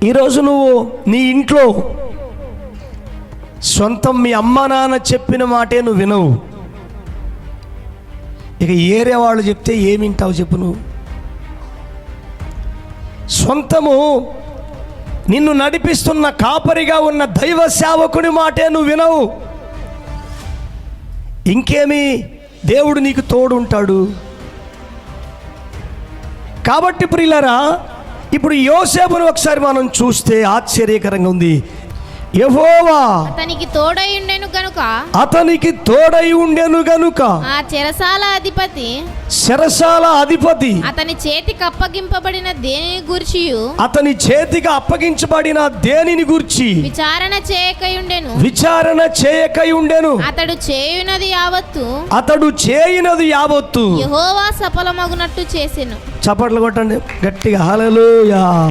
ఈరోజు నువ్వు నీ ఇంట్లో సొంతం మీ అమ్మ నాన్న చెప్పిన మాటే నువ్వు వినవు, ఇక ఏరే వాళ్ళు చెప్తే ఏమి వింటావు చెప్పు నువ్వు? సొంతము నిన్ను నడిపిస్తున్న కాపరిగా ఉన్న దైవ సేవకుని మాటే నువ్వు వినవు, ఇంకేమి దేవుడు నీకు తోడు ఉంటాడు. కాబట్టి ప్రియులారా, ఇప్పుడు యోసేపును ఒకసారి మనం చూస్తే ఆశ్చర్యకరంగా ఉంది. యెహోవా అతనికి తోడై ఉండెను గనుక ఆ చెరసాల అధిపతి అతని చేతికి అప్పగింపబడిన దేనిని గూర్చి విచారణ చేయకై ఉండెను. అతడు చేయునది యావత్తు యెహోవా సఫలమగునట్టు చేసెను. చప్పట్లు కొట్టండి గట్టిగా, హల్లెలూయా.